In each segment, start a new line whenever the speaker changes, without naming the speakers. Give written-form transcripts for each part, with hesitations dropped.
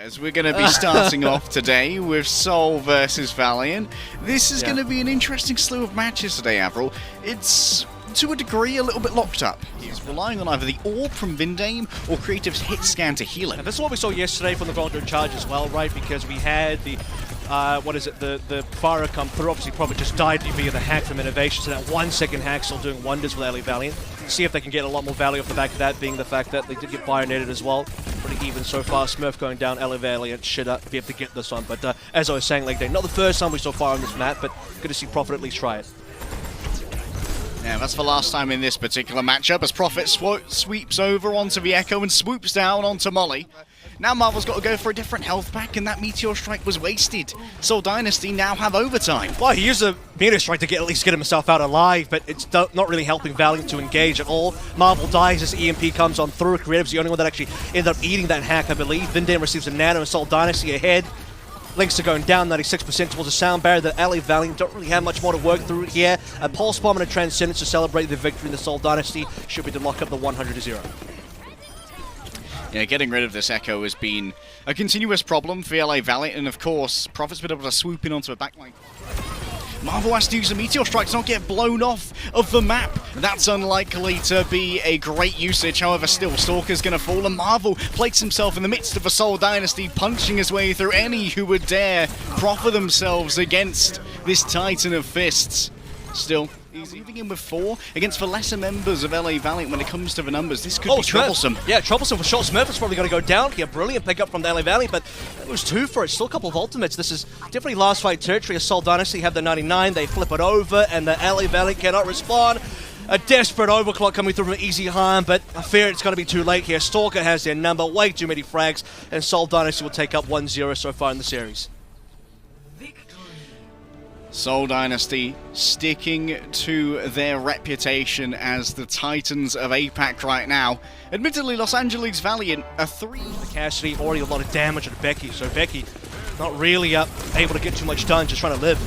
As we're going to be starting off today with Seoul versus Valiant. This is going to be an interesting slew of matches today, Avril. It's, to a degree, a little bit locked up. He's relying on either the orb from Vindame or Creative's hit scan to heal him.
And this is what we saw yesterday from the Grounded Charge as well, right? Because we had the, the fire come through. Obviously, Prophet just died via the hack from Innovation, so that 1 second hack still doing wonders with LA Valiant. See if they can get a lot more value off the back of that, being the fact that they did get Bionated as well. Pretty even so far. Smurf going down, LA Valiant should be able to get this one. But as I was saying, like, not the first time we saw fire on this map, but good to see Prophet at least try it.
Yeah, that's the last time in this particular matchup, as Prophet sweeps over onto the Echo and swoops down onto Molly. Now Marvel's got to go for a different health pack, and that Meteor Strike was wasted. Seoul Dynasty now have overtime.
Well, he used a Meteor Strike to at least get himself out alive, but it's not really helping Valiant to engage at all. Marvel dies as EMP comes on through. Creative's the only one that actually ended up eating that hack, I believe. Vindame receives a nano, and Seoul Dynasty ahead. Links are going down 96% towards a sound barrier that LA Valiant don't really have much more to work through here. A Pulse Bomb and a Transcendence to celebrate the victory in the Seoul Dynasty should be to lock up the 100-0.
Yeah, getting rid of this Echo has been a continuous problem for LA Valiant, and of course, Prophet's been able to swoop in onto a backline. Marvel has to use a Meteor Strike to not get blown off of the map. That's unlikely to be a great usage, however, still, Stalker's going to fall, and Marvel places himself in the midst of a Seoul Dynasty, punching his way through any who would dare proffer themselves against this Titan of Fists. Still, he's moving in with 4 against the lesser members of LA Valiant when it comes to the numbers. This could be troublesome.
Yeah, troublesome for sure. Smurf is probably going to go down here. Brilliant pickup from the LA Valiant, but it was 2 for it. Still a couple of ultimates. This is definitely last fight territory. As Seoul Dynasty have the 99, they flip it over, and the LA Valiant cannot respond. A desperate overclock coming through from Easy Harm, but I fear it's going to be too late here. Stalker has their number, way too many frags, and Seoul Dynasty will take up 1-0 so far in the series.
Seoul Dynasty sticking to their reputation as the Titans of APAC right now. Admittedly, Los Angeles Valiant are 3.
Cassidy already a lot of damage on Becky, so Becky not really able to get too much done, just trying to live.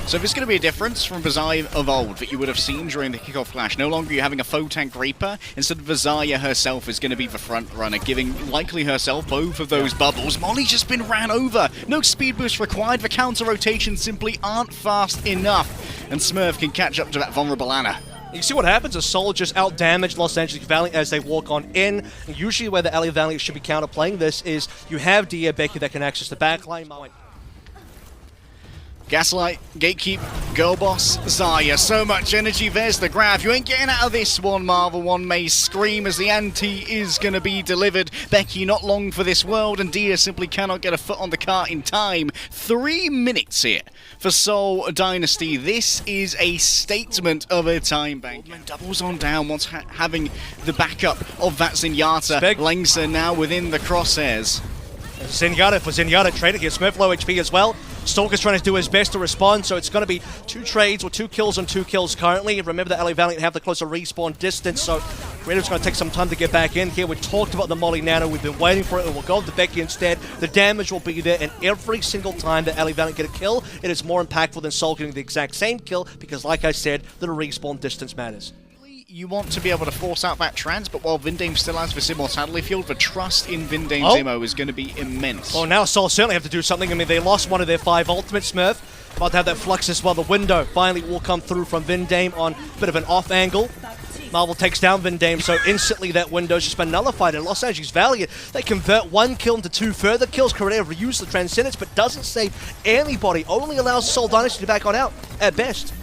So there's going to be a difference from Vizaya of old that you would have seen during the kickoff clash. No longer are you having a faux tank Reaper. Instead, Vizaya herself is going to be the front runner, giving likely herself both of those bubbles. Molly's just been ran over. No speed boost required. The counter rotations simply aren't fast enough. And Smurf can catch up to that vulnerable Ana.
You see what happens as Seoul just out-damaged Los Angeles Valiant as they walk on in. And usually where the LA Valiant should be counterplaying this is you have Dia Becky that can access the backline.
Gaslight, Gatekeep, Girl Boss, Zaya. So much energy, there's the grab. You ain't getting out of this one, Marvel. One may scream as the ante is going to be delivered. Becky not long for this world, and Dia simply cannot get a foot on the cart in time. 3 minutes here for Seoul Dynasty. This is a statement of a time bank. Doubles on down once having the backup of that Zenyatta. Lengsa now within the crosshairs.
Zenyatta for Zenyatta trading here. Smurf low HP as well. Stalker's trying to do his best to respond, so it's going to be 2 trades or 2 kills on 2 kills currently. Remember that LA Valiant have the closer respawn distance, so Creative's going to take some time to get back in here. We talked about the Molly Nano, we've been waiting for it, and we'll go to Becky instead. The damage will be there, and every single time that LA Valiant get a kill, it is more impactful than Seoul getting the exact same kill, because like I said, the respawn distance matters.
You want to be able to force out that trans, but while Vindame still has this Immortality Field, the trust in Vindame's Immo is going to be immense.
Well, now Seoul certainly have to do something. I mean, they lost one of their 5 ultimates, Smurf. About to have that flux as well. The window finally will come through from Vindame on a bit of an off angle. Marvel takes down Vindame, so instantly that window's just been nullified. And Los Angeles Valiant, they convert 1 kill into 2 further kills. Creative reuse the Transcendence, but doesn't save anybody. Only allows Seoul Dynasty to back on out, at best.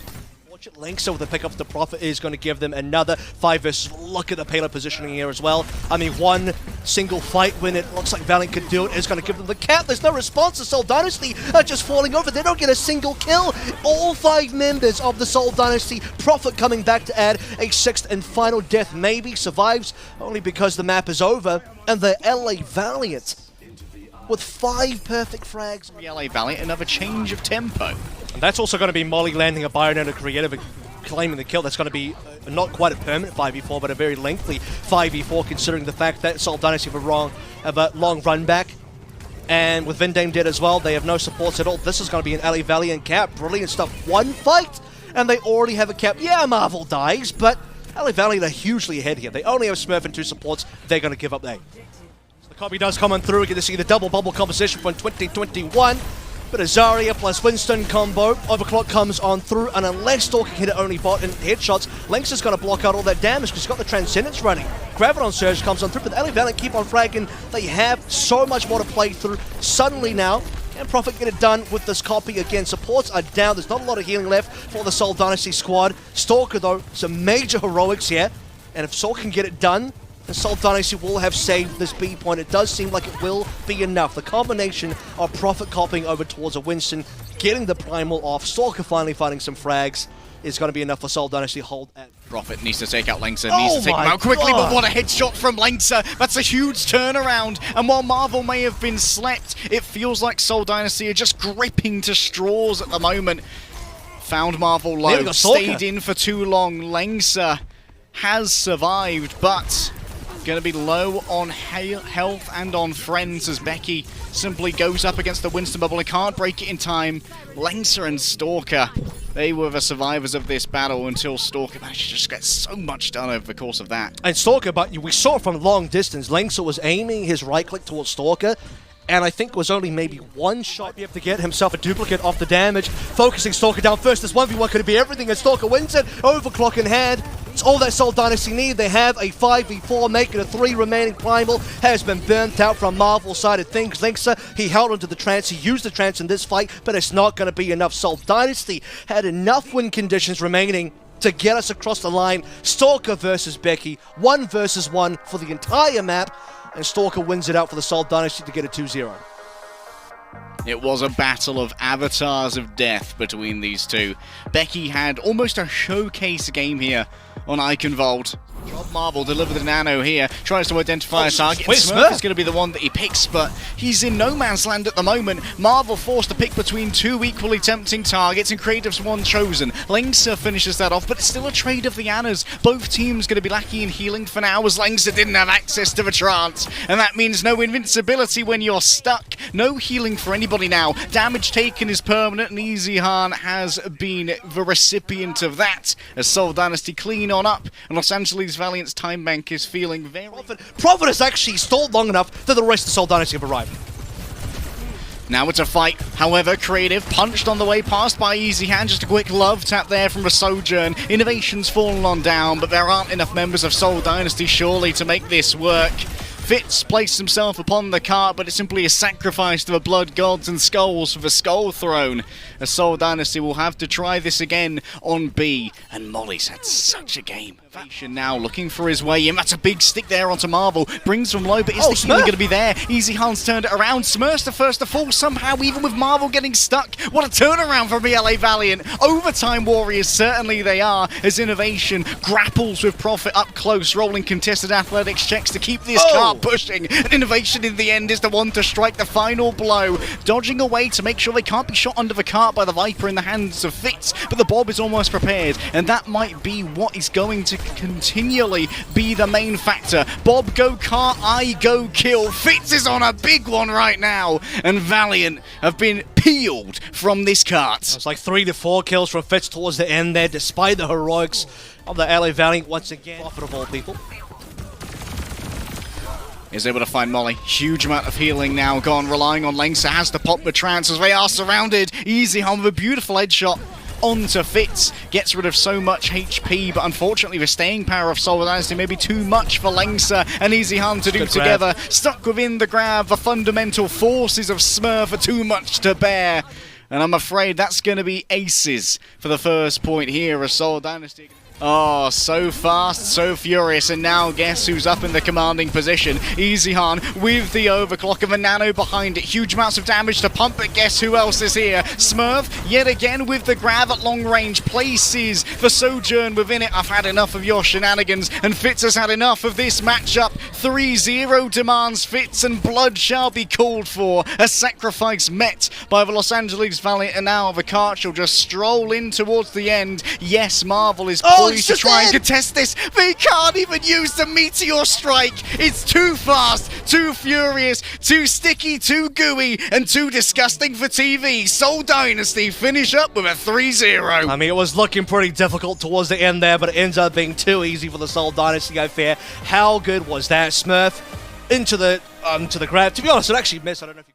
Links over the pickup of the Prophet is going to give them another 5 versus. Look at the payload positioning here as well. I mean, 1 single fight when it looks like Valiant could do it is going to give them the cap. There's no response to Seoul Dynasty are just falling over. They don't get a single kill. All 5 members of the Seoul Dynasty. Prophet coming back to add a 6th and final death. Maybe survives only because the map is over. And the LA Valiant with 5 perfect frags.
The LA Valiant, another change of tempo.
And that's also going to be Molly landing a Bionated Creative and claiming the kill. That's going to be not quite a permanent 5v4, but a very lengthy 5v4, considering the fact that Seoul Dynasty have a long run back. And with Vindame dead as well, they have no supports at all. This is going to be an LA Valiant cap. Brilliant stuff. 1 fight, and they already have a cap. Yeah, Marvel dies, but LA Valiant are hugely ahead here. They only have Smurf and 2 supports. They're going to give up A. Copy does come on through. We get to see the double bubble composition from 2021. But a Zarya plus Winston combo. Overclock comes on through, and unless Stalker can hit it only bot and headshots, Lynx is going to block out all that damage because he's got the Transcendence running. Graviton Surge comes on through, but the LA Valiant keep on fragging. They have so much more to play through. Suddenly now, can Profit get it done with this copy again? Supports are down. There's not a lot of healing left for the Seoul Dynasty squad. Stalker, though, some major heroics here. And if Stalker can get it done, the Seoul Dynasty will have saved this B point. It does seem like it will be enough. The combination of Profit copying over towards a Winston, getting the Primal off, Stalker finally finding some frags, is going to be enough for Seoul Dynasty to hold at.
Profit needs to take out Lengsa, needs to take him out quickly, but what a headshot from Lengsa. That's a huge turnaround. And while Marvel may have been slept, it feels like Seoul Dynasty are just gripping to straws at the moment. Found Marvel low, stayed in for too long. Lengsa has survived, but going to be low on health and on friends as Becky simply goes up against the Winston bubble and can't break it in time. Lengsa and Stalker, they were the survivors of this battle until Stalker managed to just get so much done over the course of that.
And Stalker, but we saw from long distance, Lengsa was aiming his right click towards Stalker, and I think it was only maybe one shot to get himself a duplicate off the damage. Focusing Stalker down first. This 1v1 could be everything, and Stalker wins it. Overclock in hand. It's all that Seoul Dynasty need. They have a 5v4, making a 3 remaining Primal. Has been burnt out from Marvel's side of things. Linksa, he held onto the trance. He used the trance in this fight, but it's not going to be enough. Seoul Dynasty had enough win conditions remaining to get us across the line. Stalker versus Becky, 1 versus 1 for the entire map, and Stalker wins it out for the Seoul Dynasty to get a 2-0.
It was a battle of avatars of death between these two. Becky had almost a showcase game here on Eichenwalde. Drop Marvel, deliver the nano here, tries to identify a target. Smurf is going to be the one that he picks, but he's in no man's land at the moment. Marvel forced to pick between 2 equally tempting targets, and Creative's one chosen. Lengsa finishes that off, but it's still a trade of the Annas. Both teams going to be lacking in healing for now, as Lengsa didn't have access to the trance, and that means no invincibility when you're stuck. No healing for anybody now. Damage taken is permanent, and Lijiang has been the recipient of that, as Seoul Dynasty clean on up, and Los Angeles Valiant's time bank is feeling very...
Profit has actually stalled long enough that the rest of Seoul Dynasty have arrived.
Now it's a fight. However, Creative punched on the way past by Eichenwalde. Just a quick love tap there from the Sojourn. Innovation's fallen on down, but there aren't enough members of Seoul Dynasty surely to make this work. Fitz placed himself upon the cart, but it's simply a sacrifice to the blood gods and skulls for the Skull Throne. A Seoul Dynasty will have to try this again on B, and Molly's had such a game. Now looking for his way in. That's a big stick there onto Marvel. Brings from low, but is the healing going to be there? Eichenwalde's turned it around. Smurf's the first to fall somehow, even with Marvel getting stuck. What a turnaround from the LA Valiant. Overtime warriors, certainly they are, as Innovation grapples with Profit up close, rolling contested athletics checks to keep this cart pushing. And Innovation in the end is the one to strike the final blow. Dodging away to make sure they can't be shot under the cart by the Viper in the hands of Fitz, but the Bob is almost prepared, and that might be what is going to continually be the main factor. Bob go cart, I go kill. Fitz is on a big one right now, and Valiant have been peeled from this cart.
It's like 3 to 4 kills from Fitz towards the end there, despite the heroics of the LA Valiant once again. Profitable people.
Is able to find Molly. Huge amount of healing now gone, relying on Lengsa. Has to pop the trance as they are surrounded. Eichenwalde with a beautiful headshot onto Fitz. Gets rid of so much HP, but unfortunately the staying power of Seoul Dynasty may be too much for Lengsa and Eichenwalde to do together. Stuck within the grab, the fundamental forces of Smurf are too much to bear. And I'm afraid that's going to be aces for the first point here as Seoul Dynasty. Oh, so fast, so furious, and now guess who's up in the commanding position? Eichenwalde with the overclock and the nano behind it. Huge amounts of damage to pump, but guess who else is here? Smurf, yet again with the grab at long range, places the Sojourn within it. I've had enough of your shenanigans, and Fitz has had enough of this matchup. 3-0 demands Fitz, and blood shall be called for. A sacrifice met by the Los Angeles Valiant, and now the cart shall just stroll in towards the end. Yes, Marvel is to try and contest this. They can't even use the Meteor Strike. It's too fast, too furious, too sticky, too gooey, and too disgusting for TV. Seoul Dynasty finish up with a 3-0.
I mean, it was looking pretty difficult towards the end there, but it ends up being too easy for the Seoul Dynasty, I fear. How good was that, Smurf? into the grab. To be honest, it actually missed. I don't know if you